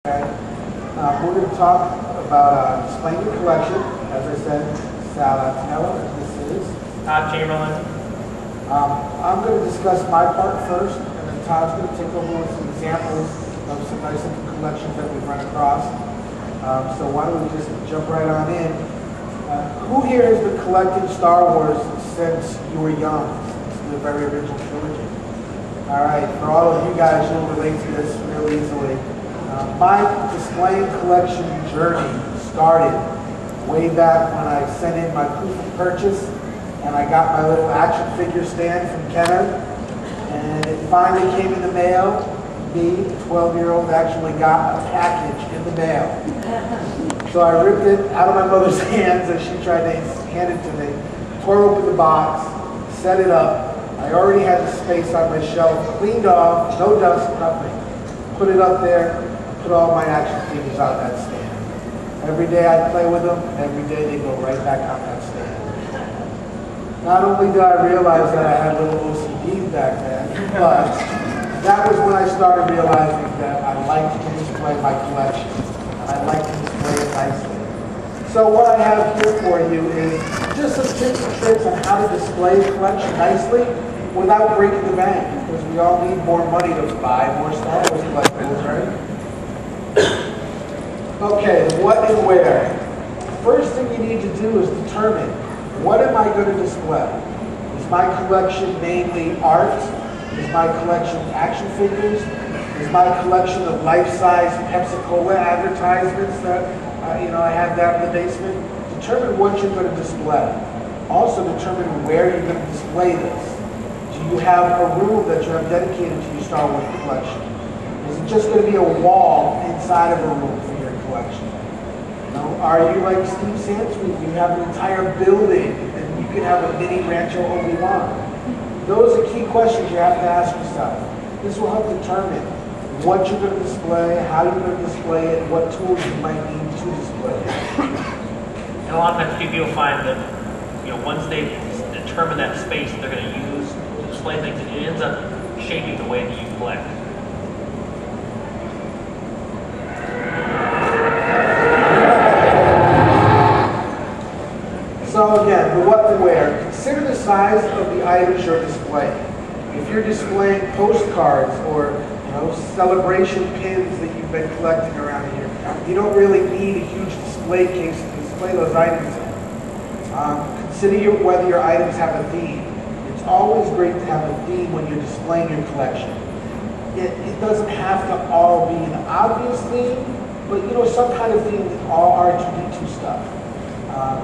We're going to talk about displaying your collection. As I said, Attinello, and this is Todd, Chamberlain. I'm going to discuss my part first, and then Todd's going to take over with some examples of some nice looking collections that we've run across. So why don't we just jump right on in? Who here has been collecting Star Wars since you were young, since the very original trilogy? All right, for all of you guys, you'll relate to this real easily. My displaying collection journey started way back when I sent in my proof of purchase and I got my little action figure stand from Kenner, and it finally came in the mail. Me, the 12-year-old, actually got a package in the mail. So I ripped it out of my mother's hands as she tried to hand it to me, tore open the box, set it up. I already had the space on my shelf cleaned off, no dust, nothing. Put it up there. Put all my action figures on that stand. Every day I play with them, and every day they go right back on that stand. Not only did I realize that I had little OCDs back then, but that was when I started realizing that I liked to display my collection, and I like to display it nicely. So what I have here for you is just some tips and tricks on how to display a collection nicely without breaking the bank, because we all need more money to buy more Star Wars collectibles, right? Okay, what and where? First thing you need to do is determine, what am I going to display? Is my collection mainly art? Is my collection action figures? Is my collection of life-size Pepsi-Cola advertisements that I have that in the basement? Determine what you're going to display. Also determine where you're going to display this. Do you have a room that you have dedicated to your Star Wars collection? Is it just going to be a wall inside of a room for your collection? Are you like Steve Sansweet? You have an entire building and you can have a mini Rancho Obi-Wan. Those are key questions you have to ask yourself. This will help determine what you're going to display, how you're going to display it, what tools you might need to display it. And a lot of times people find that, once they determine that space that they're going to use to display things, it ends up shaping the way that you collect. So again, the what and where. Consider the size of the items you're displaying. If you're displaying postcards or celebration pins that you've been collecting around here, you don't really need a huge display case to display those items in. Consider whether your items have a theme. It's always great to have a theme when you're displaying your collection. It doesn't have to all be an obvious theme, but some kind of theme, all R2D2 stuff.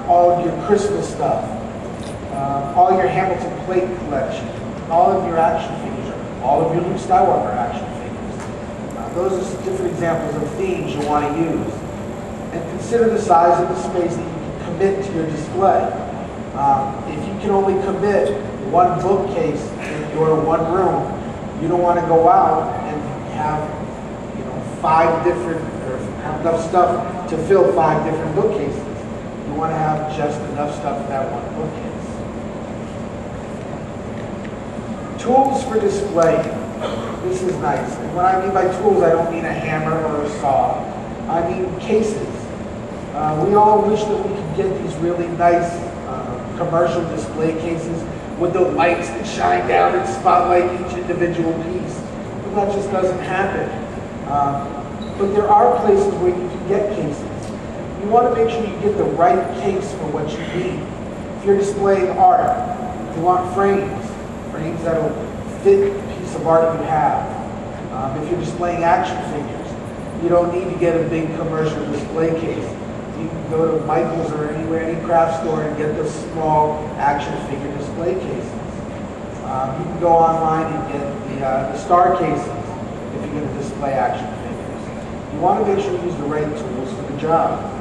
All of your Christmas stuff, all your Hamilton plate collection, all of your action figures, all of your Luke Skywalker action figures. Those are some different examples of themes you want to use. And consider the size of the space that you can commit to your display. If you can only commit one bookcase in your one room, you don't want to go out and have 5 different, or have enough stuff to fill 5 different bookcases. You want to have just enough stuff in that one bookcase. Tools for display. This is nice. And when I mean by tools, I don't mean a hammer or a saw. I mean cases. We all wish that we could get these really nice commercial display cases with the lights that shine down and spotlight each individual piece. But that just doesn't happen. But there are places where you can get cases. You want to make sure you get the right case for what you need. If you're displaying art, you want frames that'll fit the piece of art you have. If you're displaying action figures, you don't need to get a big commercial display case. You can go to Michael's or any craft store and get those small action figure display cases. You can go online and get the star cases if you're going to display action figures. You want to make sure you use the right tools for the job.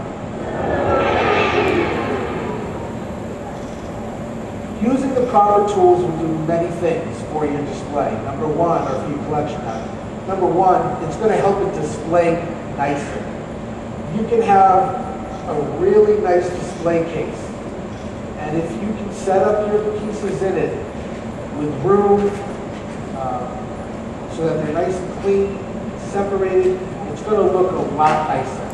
Using the proper tools will do many things for your display. Number one, or for your collection. Number one, it's going to help it display nicely. You can have a really nice display case, and if you can set up your pieces in it with room so that they're nice and clean, separated, it's going to look a lot nicer.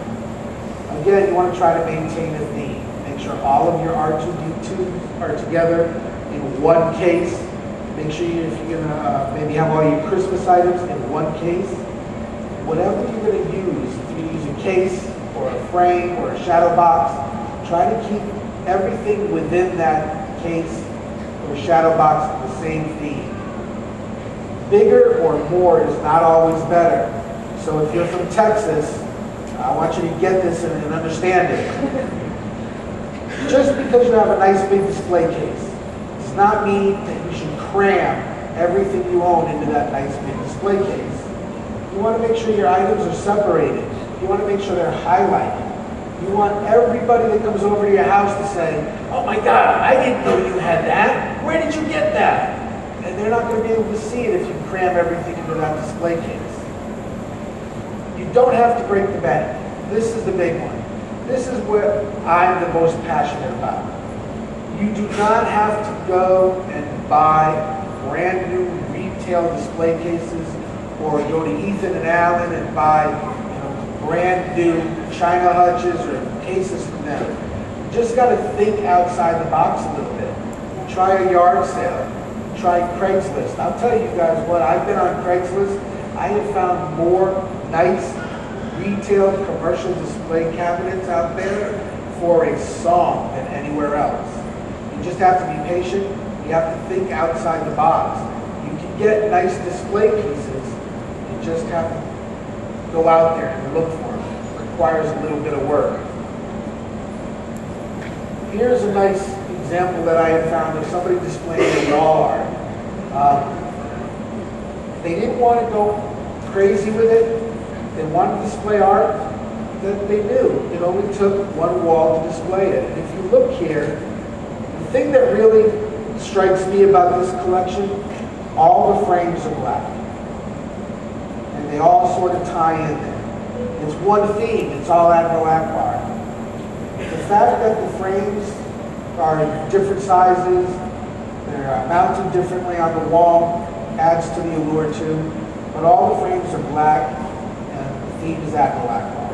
Again, you want to try to maintain a theme. Make sure all of your R2D2s are together in one case. Make sure if you're going to maybe have all your Christmas items in one case. Whatever you're going to use, if you use a case or a frame or a shadow box, try to keep everything within that case or shadow box the same theme. Bigger or more is not always better. So if you're from Texas, I want you to get this and understand it. Just because you have a nice big display case does not mean that you should cram everything you own into that nice big display case. You want to make sure your items are separated. You want to make sure they're highlighted. You want everybody that comes over to your house to say, "Oh my God, I didn't know you had that. Where did you get that?" And they're not going to be able to see it if you cram everything into that display case. You don't have to break the bank. This is the big one. This is what I'm the most passionate about. You do not have to go and buy brand new retail display cases or go to Ethan and Allen and buy brand new China hutches or cases from them. You just got to think outside the box a little bit. Try a yard sale. Try Craigslist. I'll tell you guys what, I've been on Craigslist. I have found more nice retail commercial display cabinets out there for a song than anywhere else. You just have to be patient. You have to think outside the box. You can get nice display pieces. You just have to go out there and look for them. It requires a little bit of work. Here's a nice example that I have found of somebody displaying a wall art. They didn't want to go crazy with it. They wanted to display art that they knew. It only took one wall to display it. And if you look here, the thing that really strikes me about this collection, all the frames are black. And they all sort of tie in there. It's one theme. It's all Admiral Akbar. The fact that the frames are different sizes, they're mounted differently on the wall, adds to the allure too. But all the frames are black. Theme is Admiral Akbar.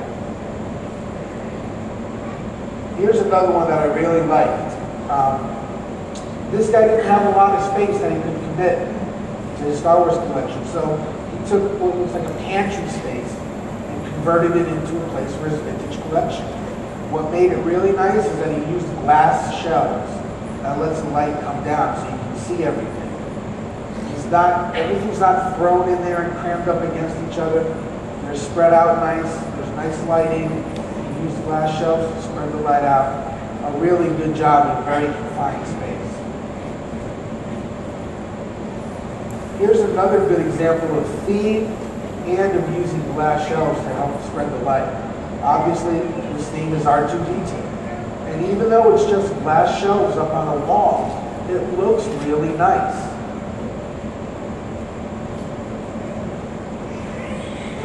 Here's another one that I really liked. This guy didn't have a lot of space that he could commit to his Star Wars collection, so he took what looks like a pantry space and converted it into a place for his vintage collection. What made it really nice is that he used glass shelves that lets the light come down so you can see everything. Everything's not thrown in there and crammed up against each other. They're spread out nice. There's nice lighting. You use glass shelves to spread the light out. A really good job in a very confined space. Here's another good example of theme and of using glass shelves to help spread the light. Obviously, this theme is R2D2. And even though it's just glass shelves up on a wall, it looks really nice.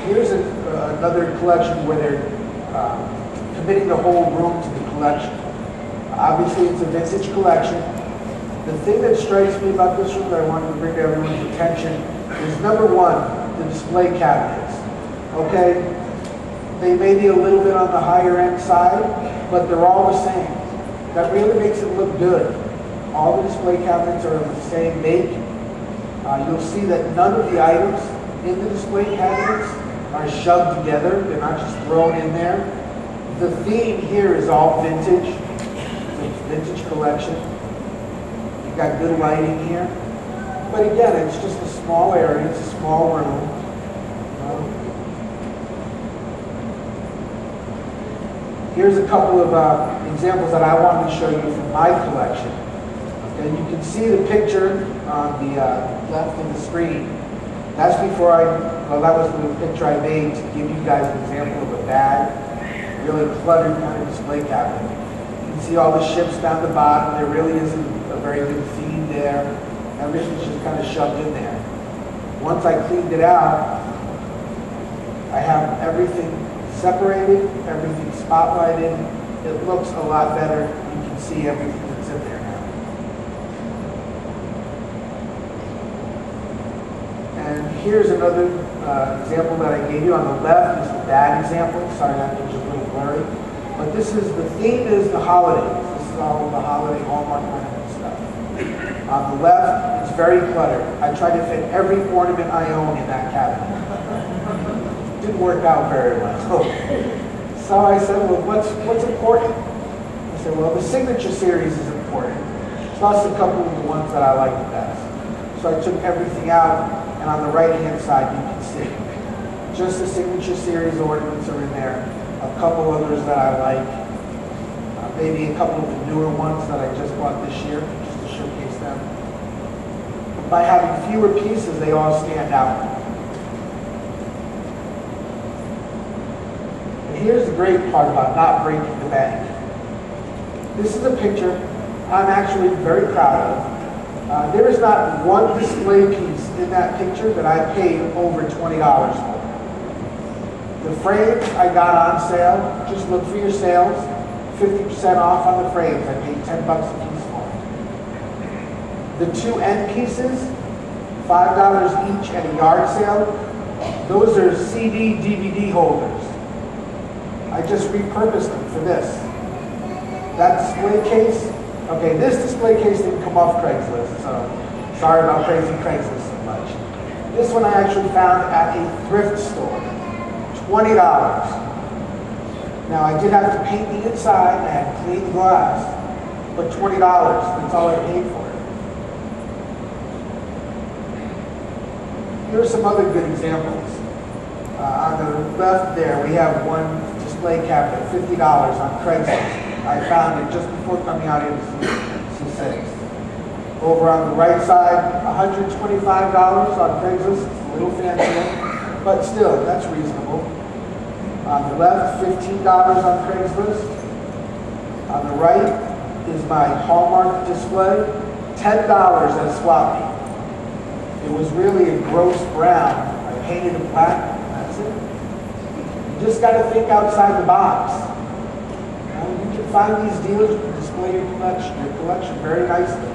Here's another collection where they're committing the whole room to the collection. Obviously, it's a vintage collection. The thing that strikes me about this room that I wanted to bring to everyone's attention is, number one, the display cabinets. Okay? They may be a little bit on the higher end side, but they're all the same. That really makes it look good. All the display cabinets are of the same make. You'll see that none of the items in the display cabinets are shoved together. They're not just thrown in there. The theme here is all vintage. It's a vintage collection. You've got good lighting here. But again, it's just a small area. It's a small room. Here's a couple of examples that I wanted to show you from my collection. And you can see the picture on the left of the screen. That's that was the picture I made to give you guys an example of a bag, really cluttered kind of display cabinet. You can see all the ships down the bottom. There really isn't a very good theme there. Everything's just kind of shoved in there. Once I cleaned it out, I have everything separated, everything spotlighted. It looks a lot better. You can see everything that's in there now. And here's another example that I gave you on the left is the bad example. Sorry, that picture's a little blurry. But this is, the theme is the holidays. This is all the holiday Hallmark ornament stuff. On the left, it's very cluttered. I tried to fit every ornament I own in that cabinet. Didn't work out very well. So I said, well, what's important? I said, well, the signature series is important, plus a couple of the ones that I like the best. So I took everything out, and on the right-hand side, you can see just the signature series ornaments are in there. A couple others that I like, maybe a couple of the newer ones that I just bought this year, just to showcase them. By having fewer pieces, they all stand out. And here's the great part about not breaking the bank. This is a picture I'm actually very proud of. There is not one display piece in that picture that I paid over $20 for. The frames I got on sale, just look for your sales, 50% off on the frames. I paid $10 a piece for. The two end pieces, $5 each at a yard sale, those are CD, DVD holders. I just repurposed them for this. That display case, okay, this display case didn't come off Craigslist, so sorry about crazy Craigslist so much. This one I actually found at a thrift store. $20. Now I did have to paint the inside, I had to clean the glass, but $20, that's all I paid for it. Here are some other good examples. On the left there, we have one display cabinet, $50 on Craigslist. I found it just before coming out here to see six. Over on the right side, $125 on Craigslist. It's a little fancier, but still, that's reasonable. On the left, $15 on Craigslist. On the right is my Hallmark display, $10 at Swap Meet. It was really a gross brown. I painted it black, that's it. You just got to think outside the box. You can find these dealers who display your collection very nicely.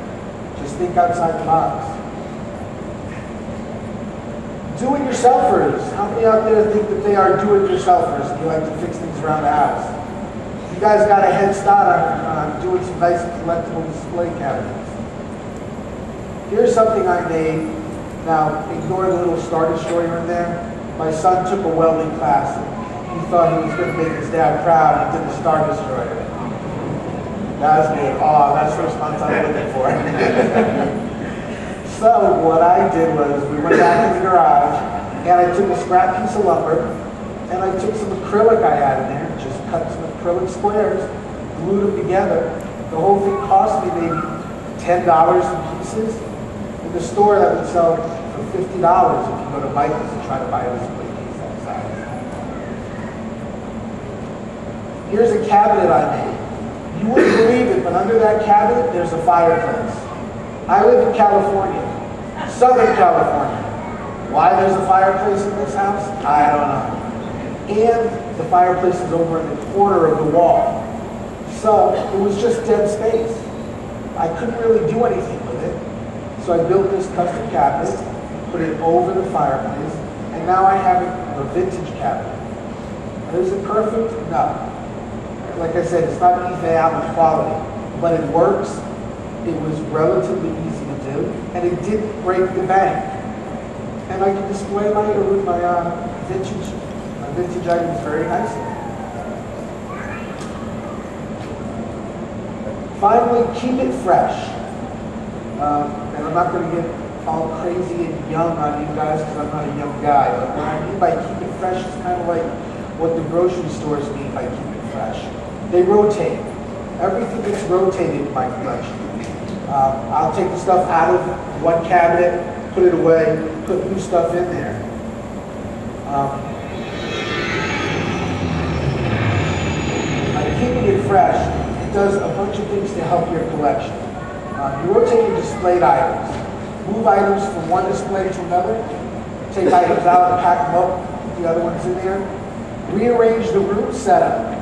Just think outside the box. Do-it-yourselfers. How many out there think that they are do-it-yourselfers and you like to fix things around the house? You guys got a head start on doing some nice collectible display cabinets. Here's something I made. Now, ignore the little Star Destroyer in there. My son took a welding class. He thought he was going to make his dad proud. He did the Star Destroyer. That was good. Oh, that's the response I'm looking for. So what I did was we went back in the garage and I took a scrap piece of lumber and I took some acrylic I had in there, just cut some acrylic squares, glued them together. The whole thing cost me maybe $10 in pieces. In the store that would sell for $50 if you go to Michael's and try to buy a display piece that size. Here's a cabinet I made. You wouldn't believe it, but under that cabinet there's a fireplace. I live in California, Southern California. Why there's a fireplace in this house, I don't know. And the fireplace is over in the corner of the wall. So it was just dead space. I couldn't really do anything with it. So I built this custom cabinet, put it over the fireplace, and now I have a vintage cabinet. Is it perfect? No. Like I said, it's not eval quality, but it works. It was relatively easy to do, and it didn't break the bank. And I can display my vintage items very nicely. Finally, keep it fresh. And I'm not going to get all crazy and young on you guys because I'm not a young guy. But what I mean by keep it fresh is kind of like what the grocery stores mean by keep it fresh. They rotate. Everything gets rotated in my collection. I'll take the stuff out of one cabinet, put it away, put new stuff in there. By keeping it fresh, it does a bunch of things to help your collection. You rotate your displayed items. Move items from one display to another. Take items out and pack them up, put the other ones in there. Rearrange the room setup.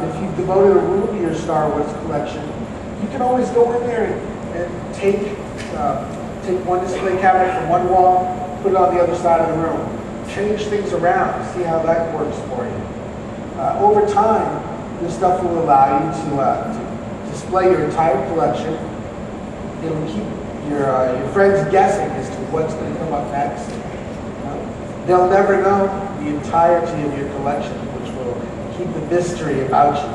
If you've devoted a room to your Star Wars collection, you can always go in there and take one display cabinet from one wall, put it on the other side of the room. change things around, see how that works for you. Over time, this stuff will allow you to display your entire collection. It'll keep your friends guessing as to what's going to come up next. They'll never know the entirety of your collection, which will keep the mystery about you.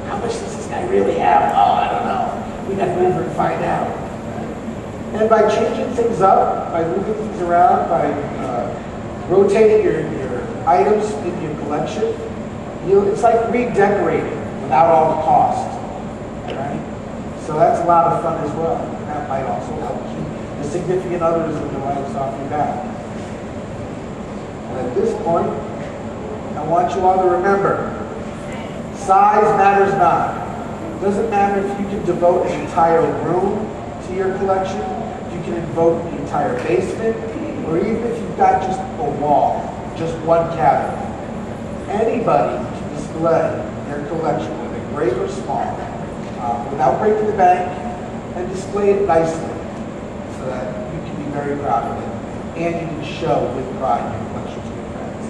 How much does this guy really have? Oh, I don't know. We got to move and find out. And by changing things up, by moving things around, by rotating your items in your collection, it's like redecorating without all the cost. Right? So that's a lot of fun as well. And that might also help keep the significant others in your lives off your back. And at this point, I want you all to remember, size matters not. It doesn't matter if you can devote an entire room to your collection, if you can devote the entire basement, or even if you've got just a wall, just one cabinet. Anybody can display their collection, whether great or small, without breaking the bank, and display it nicely so that you can be very proud of it, and you can show with pride your collection to your friends.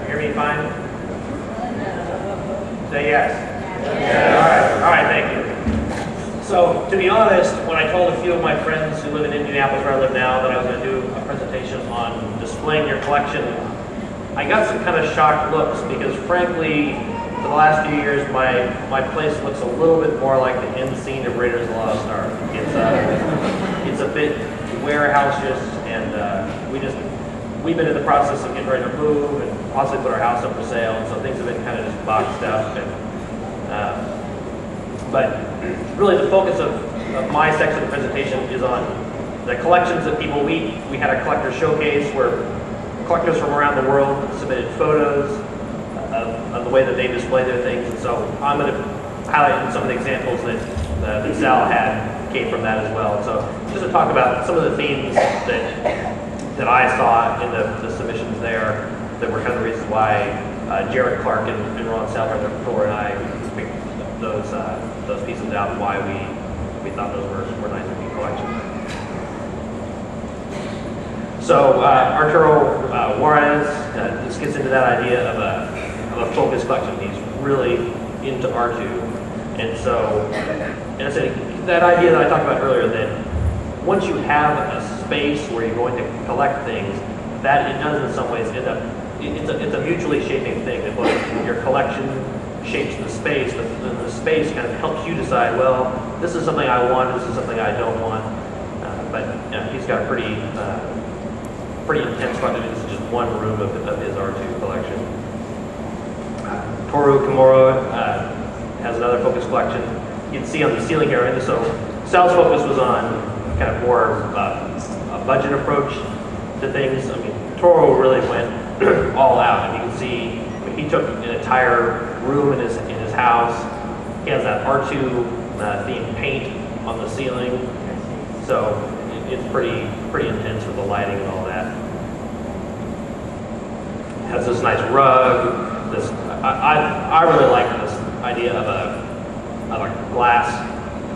Hear me fine? Say yes. All right, thank you. So, to be honest, when I told a few of my friends who live in Indianapolis where I live now that I was going to do a presentation on displaying your collection, I got some kind of shocked looks because frankly, for the last few years, my place looks a little bit more like the end scene of Raiders of the Lost Ark. It's a bit warehouse-ish, and we've been in the process of getting ready to move and possibly put our house up for sale, and so things have been kind of just boxed up. But really the focus of my section of the presentation is on the collections that people, we had a collector showcase where collectors from around the world submitted photos of the way that they display their things, and so I'm going to highlight some of the examples that Sal had came from that as well. So just to talk about some of the themes that I saw in the submissions there that were kind of the reasons why Jared Clark and Ron Salvatore and I picked those pieces out and why we thought those were nice to be collections. So Arturo Juarez just gets into that idea of a focus collection. He's really into R2, and so and I said that idea that I talked about earlier, that once you have a space where you're going to collect things, that it does in some ways end up, it's a mutually shaping thing, that both your collection shapes the space, but the space kind of helps you decide, well, this is something I want, this is something I don't want. But he's got a pretty intense collection. This is just one room of his R2 collection. Toru Kimura has another focus collection. You can see on the ceiling here, and so Sal's focus was on kind of more a budget approach to things. I mean, Toru really went all out, and you can see, I mean, he took an entire room in his house. He has that R2 themed paint on the ceiling, so it's pretty intense with the lighting and all that. Has this nice rug. I really like this idea of a glass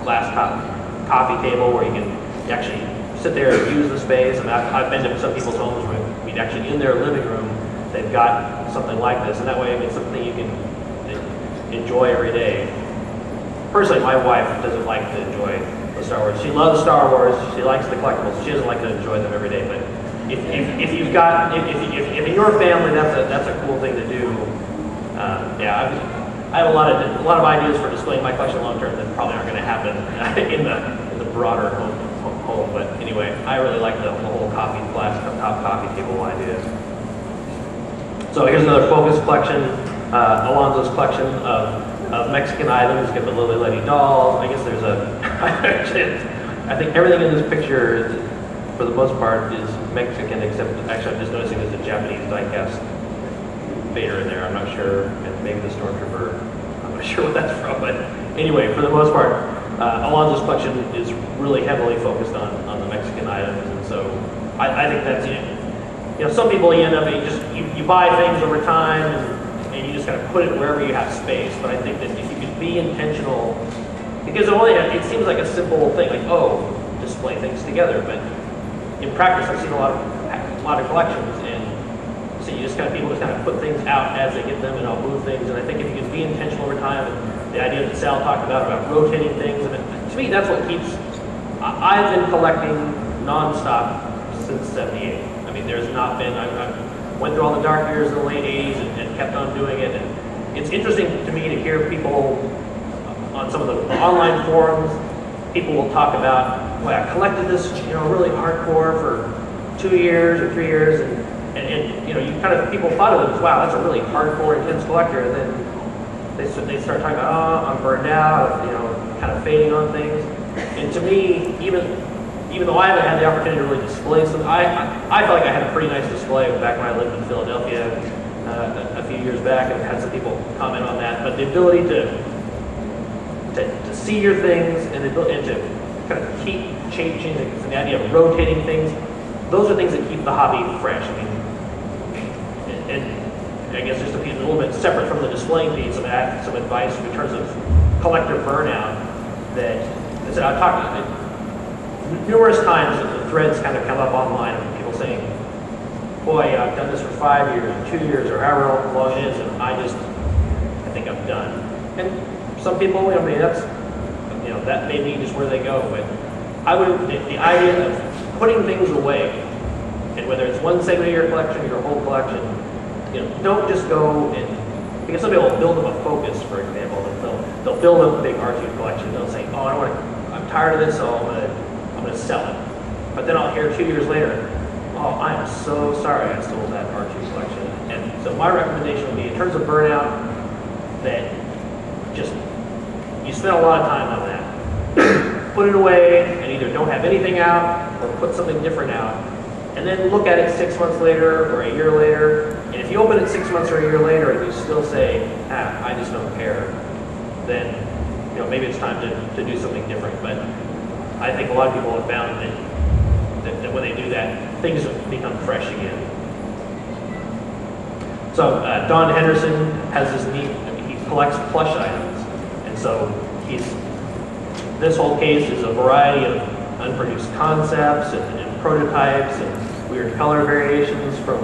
top coffee table where you can actually sit there and use the space. And I've been to some people's homes where we'd actually, in their living room, they've got something like this, and that way it's something you can enjoy every day. Personally, my wife doesn't like to enjoy the Star Wars. She loves Star Wars. She likes the collectibles. She doesn't like to enjoy them every day. But if you've got, if in your family that's a cool thing to do. I have a lot of ideas for displaying my collection long term that probably aren't going to happen in the broader home. But anyway, I really like the whole glass top coffee table idea. So here's another focus collection, Alonzo's collection of Mexican items. Get the Lily Lady dolls. I guess there's I think everything in this picture, for the most part, is Mexican, except actually I'm just noticing there's a Japanese die-cast Vader in there. I'm not sure, and maybe the Stormtrooper. I'm not sure what that's from, but anyway, for the most part, Alonzo's collection is really heavily focused on the Mexican items, and so I think that's some people you end up you buy things over time and you just kind of put it wherever you have space. But I think that if you could be intentional, because it seems like a simple thing, like display things together, but in practice I've seen a lot of collections, and so people just kind of put things out as they get them, and I'll move things. And I think if you can be intentional over time, and the idea that Sal talked about rotating things, and to me that's what keeps. I've been collecting nonstop since '78. I mean, there's not been. I went through all the dark years in the late '80s and kept on doing it. And it's interesting to me to hear people on some of the online forums. People will talk about, well, I collected this, really hardcore for 2 years or 3 years, and people thought of it as, wow, that's a really hardcore, intense collector, and then they start talking about, I'm burned out, kind of fading on things. And to me, even though I haven't had the opportunity to really display something, I felt like I had a pretty nice display back when I lived in Philadelphia a few years back, and had some people comment on that. But the ability to see your things and to kind of keep changing, the idea of rotating things, those are things that keep the hobby fresh. I mean, and I guess just to be a little bit separate from the displaying piece, some advice in terms of collector burnout. That I said, I've talked numerous times that the threads kind of come up online of people saying, boy, I've done this for 5 years, 2 years, or however long it is, and I think I'm done. And some people, that may be just where they go. But the idea of putting things away, and whether it's one segment of your collection or your whole collection, don't just go because some people will build up a focus, for example. They'll build up a big R2 collection. They'll say, I'm tired of this, so I'm going to sell it. But then I'll hear 2 years later, I am so sorry I sold that R2 collection. And so my recommendation would be, in terms of burnout, that you spend a lot of time on that. Put it away, and either don't have anything out or put something different out, and then look at it 6 months later or a year later. And if you open it 6 months or a year later and you still say, I just don't care, then maybe it's time to do something different. But I think a lot of people have found that when they do that, things become fresh again. So Don Henderson has this he collects plush items, and so this whole case is a variety of unproduced concepts and prototypes and weird color variations from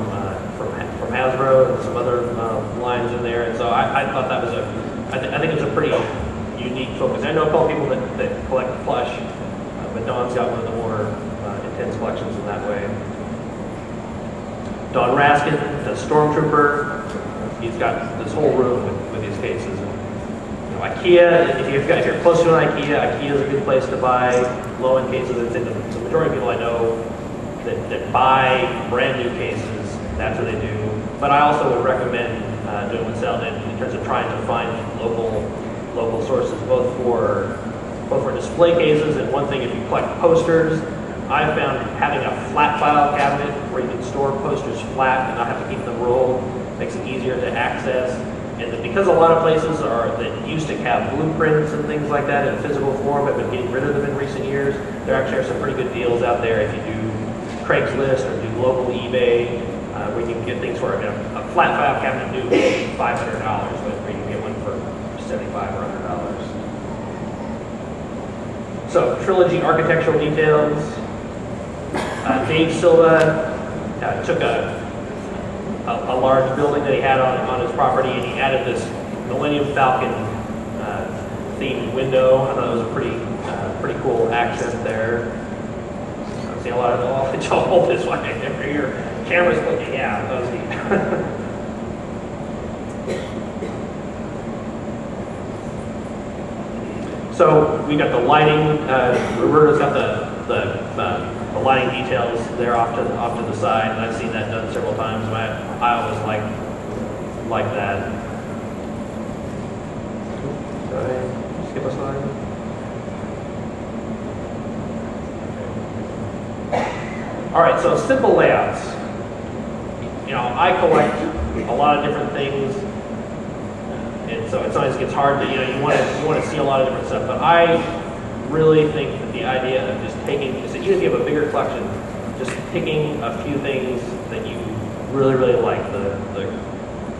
Hasbro and some other lines in there. And so I thought that was I think it's a pretty unique focus. I know a couple people that collect plush, but Don's got one of the more intense collections in that way. Don Raskin, the Stormtrooper, he's got this whole room with these cases. IKEA, if you're close to an IKEA is a good place to buy low-end cases. I'd say the majority of people I know that buy brand new cases, that's what they do. But I also would recommend doing what Sal did in terms of trying to find local sources, both for display cases, and one thing, if you collect posters, I've found having a flat file cabinet where you can store posters flat and not have to keep them rolled makes it easier to access. And because a lot of places that used to have blueprints and things like that in physical form have been getting rid of them in recent years, there actually are some pretty good deals out there if you do Craigslist or do local eBay, where you can get things for a flat file cabinet new $500, where you can get one for $75 or $100. So Trilogy architectural details. Dave Silva took a large building that he had on his property, and he added this Millennium Falcon themed window. I thought it was a pretty cool accent there. I'm seeing a lot of y'all hold this one every year. Camera's looking, yeah, that was neat. So we got the lighting. Roberto's got the lighting details there off to the side, and I've seen that done several times. I always like that. Sorry, skip a slide. All right, so simple layouts. You know, I collect a lot of different things, and so it sometimes gets hard to, you know, you want to see a lot of different stuff. But I really think that the idea of just taking, even if you have a bigger collection, just picking a few things that you really, really like, the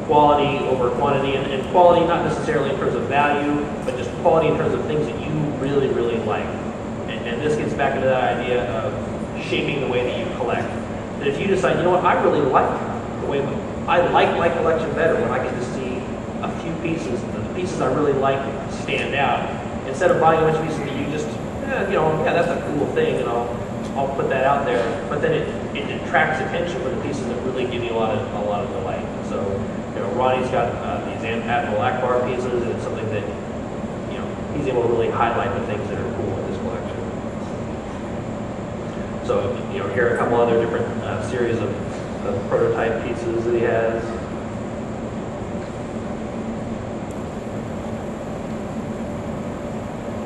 quality over quantity, and quality not necessarily in terms of value, but just quality in terms of things that you really, really like. And this gets back into that idea of shaping the way that you collect. That if you decide, you know what, I really like the way I like my collection better when I get to see a few pieces, the pieces I really like stand out, instead of buying a bunch of pieces that you just, you know, yeah, that's a cool thing, and I'll put that out there. But then it detracts attention from the pieces that really give you a lot of delight. So, you know, Ronnie's got these Admiral Akbar pieces, and it's something that, you know, he's able to really highlight the things that are cool in this collection. So, you know, here are a couple other different series of prototype pieces that he has.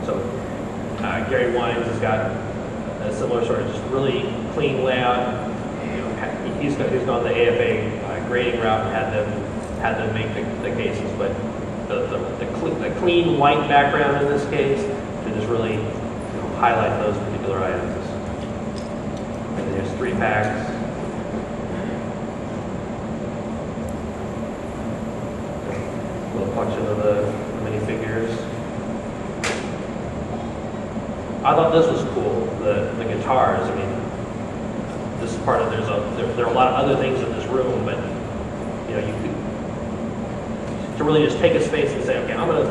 So, Gary Wines has got a similar sort of just really clean layout. You know, he's gone the AFA grading route and had them make the cases, but the clean white background in this case to just really, you know, highlight those particular items. And there's 3 packs. A little collection of the minifigures. I thought this was cool. The guitars. I mean, this is part of there are a lot of other things in this room, but you know, you could to really just take a space and say, okay, I'm gonna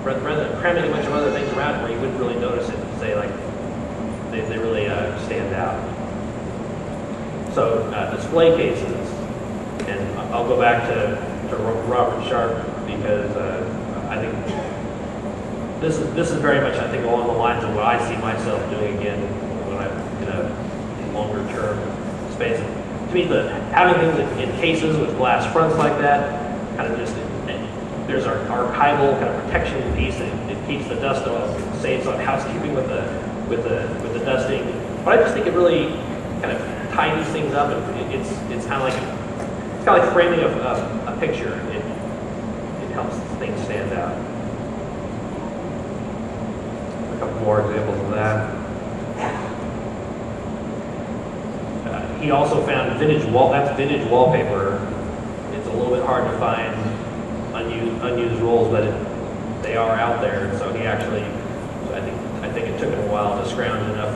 rather than cramming a bunch of other things around where you wouldn't really notice it, and say like they really stand out. So display cases, and I'll go back to Robert Sharp because I think this is very much, I think, along the lines of what I see myself doing again when I'm in a longer term space. And to me, having things in cases with glass fronts like that, kind of just, there's our archival kind of protection piece that it keeps the dust off, it saves on housekeeping with the dusting. But I just think it really kind of tidies things up, and it's kind of like framing a picture. It helps things stand out. A couple more examples of that. He also found vintage wallpaper. It's a little bit hard to find unused rolls, but they are out there. And so he actually, I think it took him a while to scrounge enough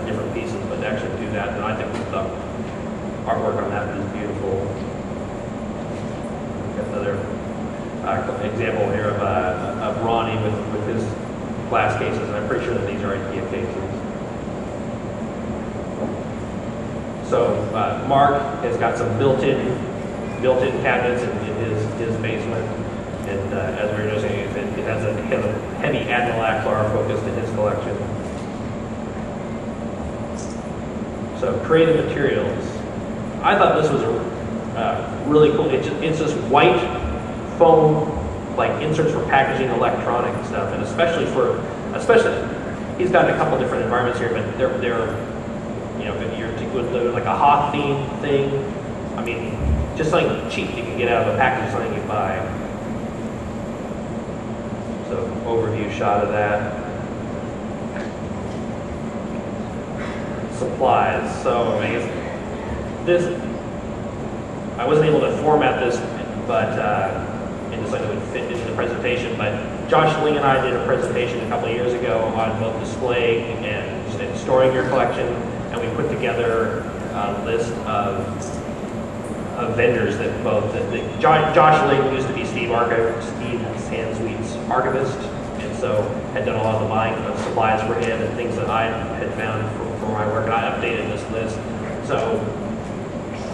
different pieces, but to actually do that, and I think the artwork on that is beautiful. Got another example here of Ronnie with his glass cases, and I'm pretty sure that these are IKEA cases. So Mark has got some built-in cabinets in his basement, and as we were just saying, it has a heavy Admiral Akbar focus to his collection. So creative materials. I thought this was really cool. It's just white foam, like inserts for packaging electronic stuff, and especially he's got a couple different environments here, but they're you know, if you're with like a Hoth theme thing, I mean, just something cheap you can get out of a package, something you buy. So overview shot of that. Supplies. So I guess I wasn't able to format this, but into something that would fit into the presentation. But Josh Ling and I did a presentation a couple of years ago on both display and storing your collection, and we put together a list of vendors that Josh Ling used to be Steve Sansweet's archivist, and so had done a lot of the buying of supplies for him and things that I had found for my work, and I updated this list. So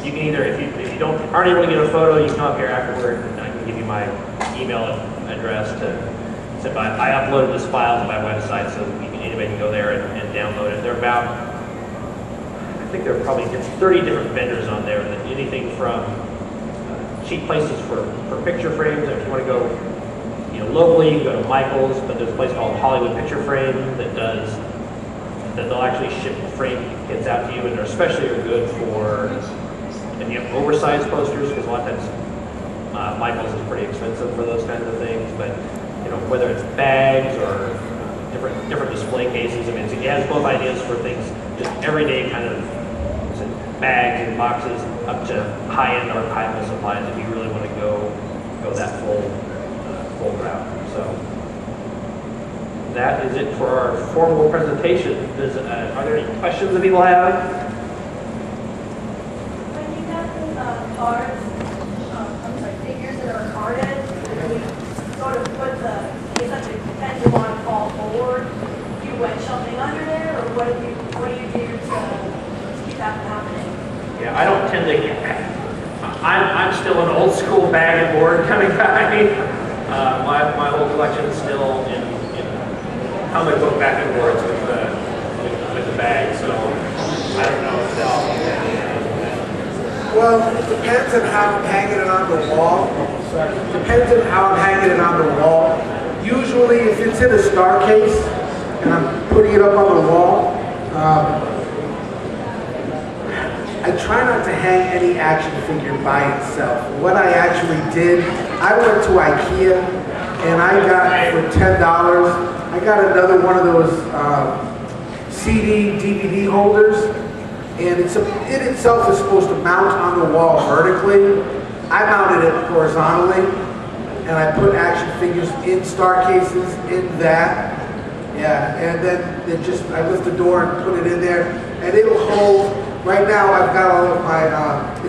you can either, if you aren't able to get a photo, you can come up here afterward, and I can give you my email address to send by. I uploaded this file to my website, so anybody can go there and download it. They're about, I think there are probably 30 different vendors on there, and anything from cheap places for picture frames. If you want to go, you know, locally, you can go to Michael's, but there's a place called Hollywood Picture Frame that does then they'll actually ship frame kits out to you, and they're especially are good for, and you have oversized posters, because a lot of times Michael's is pretty expensive for those kinds of things, but you know, whether it's bags or different display cases, I mean, it has both ideas for things, just everyday kind of bags and boxes, up to high-end archival supplies if you really want to go that full route. So that is it for our formal presentation. Are there any questions that people have? When you have cards, figures that are carded, you sort of put the case up to depends you want to fall forward. Do you wedge something under there, or what do you do to keep that from happening? Yeah, I don't tend to. I'm still an old school bag and board kind of guy. My whole collection is still in comic book back and boards with the bag, so I don't know if they'll. Well, it depends on how I'm hanging it on the wall. Depends on how I'm hanging it on the wall. Usually, if it's in a star case and I'm putting it up on the wall, I try not to hang any action figure by itself. What I actually did, I went to IKEA and I got for $10, I got another one of those CD, DVD holders, and it itself is supposed to mount on the wall vertically. I mounted it horizontally, and I put action figures in star cases in that. Yeah, and then I lift the door and put it in there, and it'll hold. Right now, I've got all of my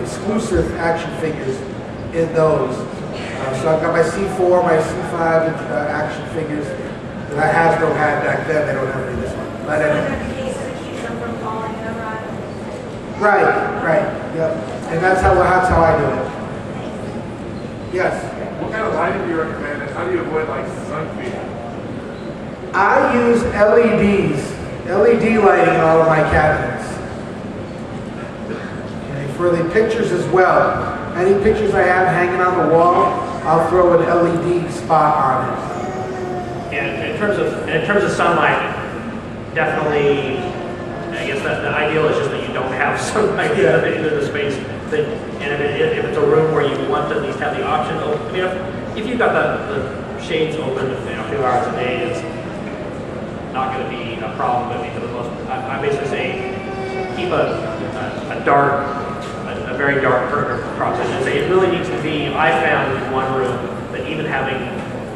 exclusive action figures in those. So I've got my C4, my C5 action figures that I Hasbro had back then. They don't have any of this one. But anyway. The case that keeps them from falling over. Right, yep. And that's how I do it. Yes? What kind of lighting do you recommend, and how do you avoid like sun feed? I use LED lighting in all of my cabinets. Okay, for the pictures as well. Any pictures I have hanging on the wall, I'll throw an LED spot on it. And in terms of sunlight, definitely, I guess that the ideal is just that you don't have sunlight into the space. And if it's a room where you want to at least have the option open, I mean, if you've got the shades open, a few hours a day, it's not going to be a problem. But for the most, I basically say keep a very dark curtain across it. And say it really needs to be. I found in one room that even having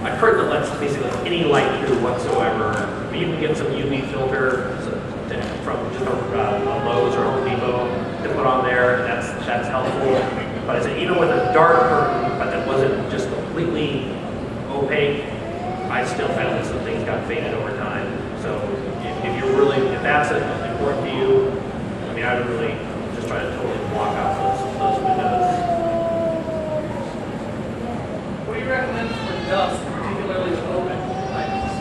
a curtain that lets basically any light through whatsoever, you can get some UV filter from just a Lowe's or Home Depot to put on there. That's helpful. But I said even with a dark curtain, but that wasn't just completely opaque, I still found that some things got faded over time. So if that's important to you, I mean, I would really just try to totally block out those windows. What do you recommend for dust, particularly with open items?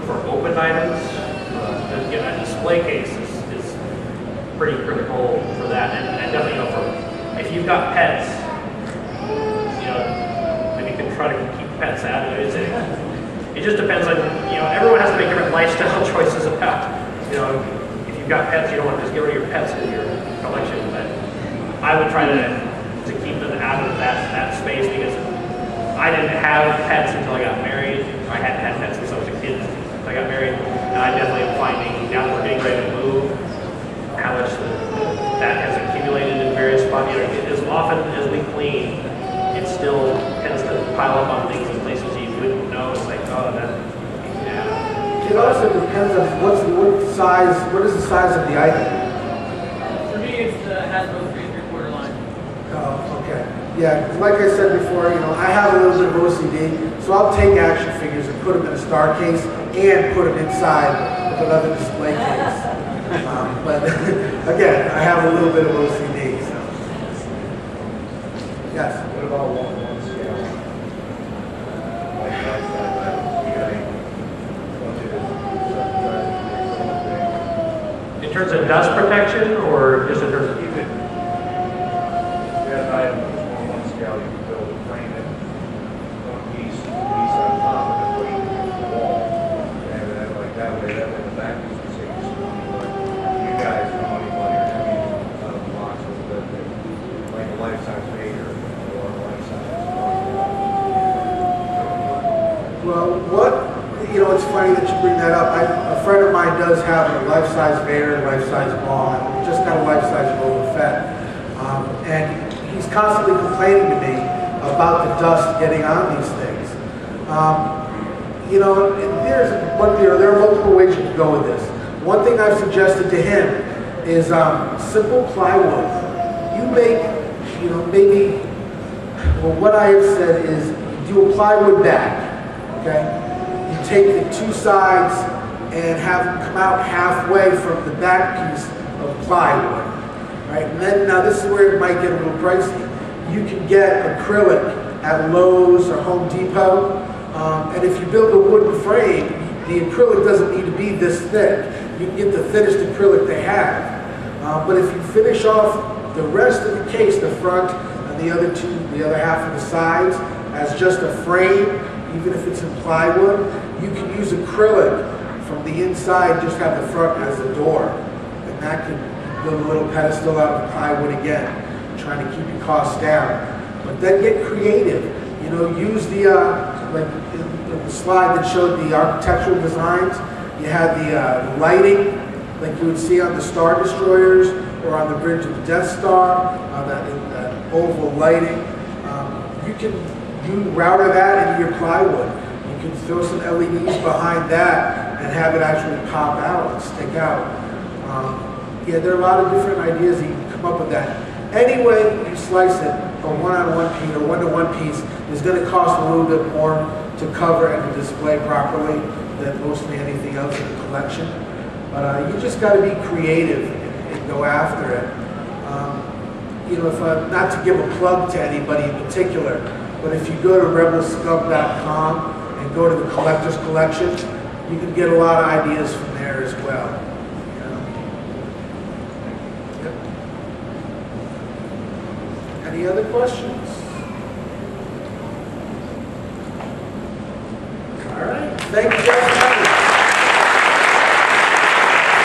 For open items, again, a display case is pretty critical for that, and definitely, if you've got pets, maybe you can try to keep pets out of it. It just depends on, everyone has to make different lifestyle choices about, if you've got pets, you don't want to just get rid of your pets in your collection, but I would try to keep them out of that space, because I didn't have pets until I got married. I hadn't had pets since I was a kid until I got married, and I definitely am finding, now that we're getting ready to move, how much that has accumulated in various spots. As often as we clean, it still tends to pile up on things in places you wouldn't know. It's like, oh, that, yeah. It also depends on what is the size of the item. For me, it's the Hasbro 3¾ line. Oh, okay. Yeah, like I said before, I have a little bit of OCD, so I'll take action figures and put them in a star case and put them inside of another display case. But again, I have a little bit of OCD, so. Yes? What about one scale? Like that, you got In terms of dust protection, or just in terms of even that item on one scale, you can build a frame it, one piece on top, and then put it against the wall, and then like that way, Well, it's funny that you bring that up. A friend of mine does have a life-size bear, life-size ball, and just got a life-size Boba Fett. And he's constantly complaining to me about the dust getting on these things. There are multiple ways you can go with this. One thing I've suggested to him is simple plywood. You make, what I have said is do a plywood bag, okay? You take the two sides and have them come out halfway from the back piece of plywood, right? And then, now this is where it might get a little pricey. You can get acrylic at Lowe's or Home Depot, and if you build a wooden frame, the acrylic doesn't need to be this thick. You can get the thinnest acrylic they have. But if you finish off the rest of the case, the front and the other half of the sides, as just a frame, even if it's in plywood, you can use acrylic from the inside, just have the front as a door. And that can build a little pedestal out of plywood again, trying to keep your costs down. But then get creative. Use the, like in the slide that showed the architectural designs, you had the lighting, like you would see on the Star Destroyers or on the bridge of the Death Star, that oval lighting. You router that into your plywood. You can throw some LEDs behind that and have it actually pop out and stick out. There are a lot of different ideas that you can come up with that. Any way you slice it, a one-on-one piece or one-to-one piece is going to cost a little bit more to cover and to display properly than mostly anything else in the collection. But you just got to be creative and go after it. Not to give a plug to anybody in particular, but if you go to rebelscum.com and go to the collector's collection, you can get a lot of ideas from there as well. Yep. Any other questions? All right. Thank you, guys.